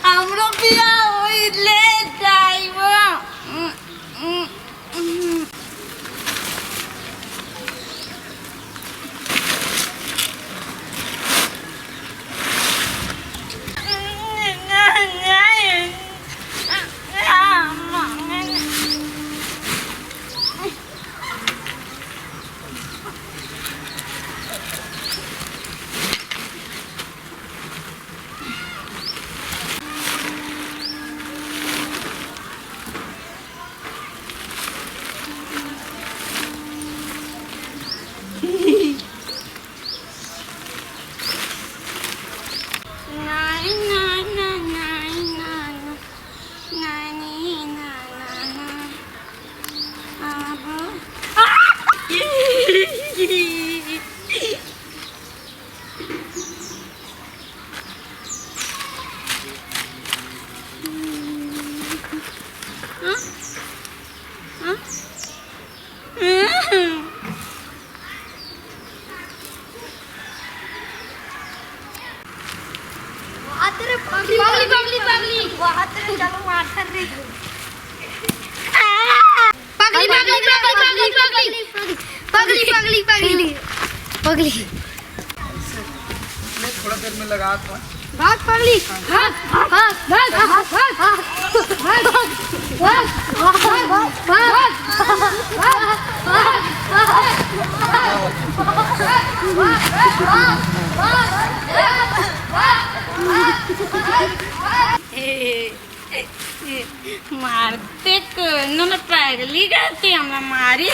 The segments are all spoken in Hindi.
हमरो बियाह होइले जाइब पगली थोड़ा देर में लगा भाग पगली भाग भाग भाग भाग मारते न पगली करती हमरा मारी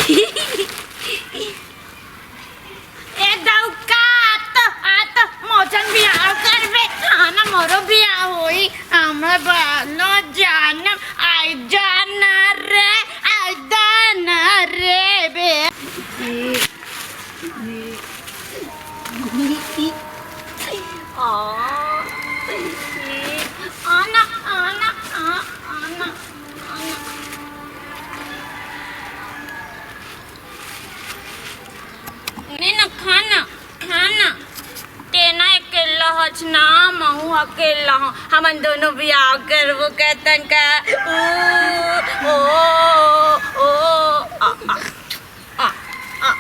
मोचन बियाह करबे खाना मोरो बियाह होई हमरा बालो जानम आई जाना रे बे आना आना आना नहीं ना खाना खाना तेना अकेला हच ना महू अकेला हूँ हम दोनों बियाह करबो कहतन का ओ ओ आ आ आ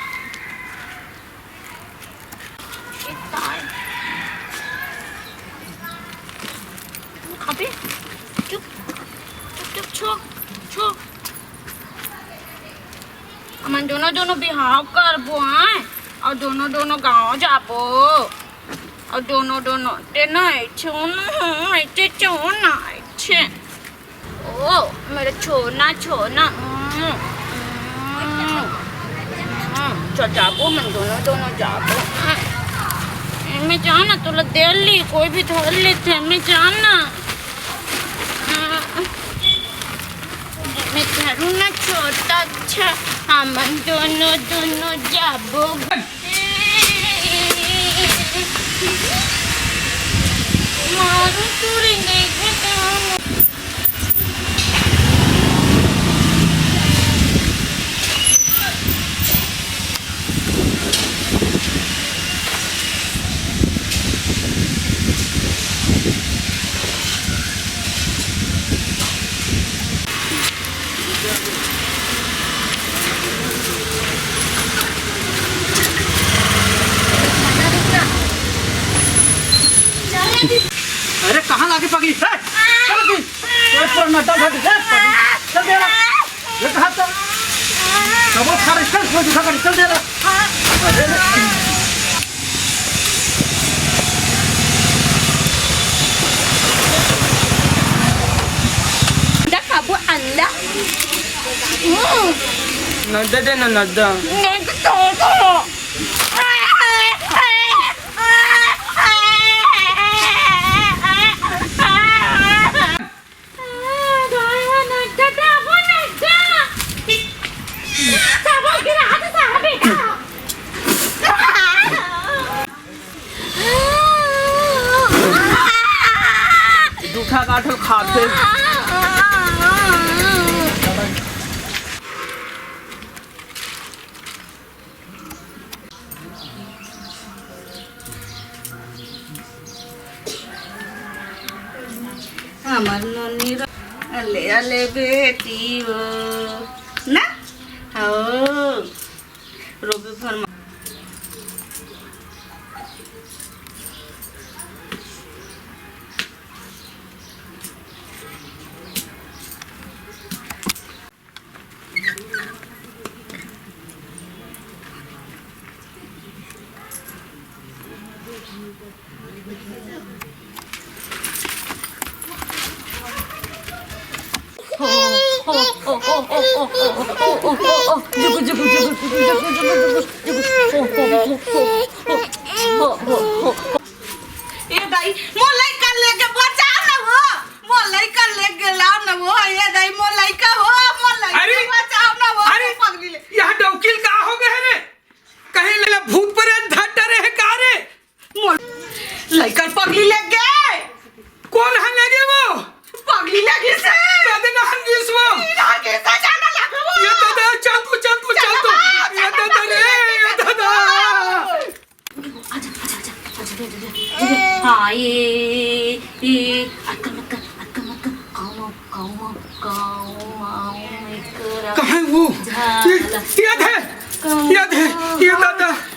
अबे चुप चुप चुप छो छो हम दोनों बियाह करबो हैं और दोनों गाँव जाबो और दोनों तेना ऐसे छोना ऐसे ओ मेरे छोना चल जाबो मन दोनों जाबो मैं जाना तुला दिल्ली कोई भी धर लेते मैं जाना मैं करूँ ना छोटा अच्छा हम दोनों जाबो मारू तुरी नहीं अरे कहाँ लाके पगली चल पर ना चल चल दे ये कहाँ चल सब सारे चल दे खाबो अंडा नड्डा जूठा गाठल खाते আমার ননির আলে আলে বেটি ও না ও রবি ফরমা लड़का पगली लग गए कौन है लगे वो पगली लगी से कदे ना हंगिस वो आगे से जाना लगा वो ये दादा चल तू ये दादा रे ये दादा आजा हाँ ये अक्का कहाँ है वो ये दादा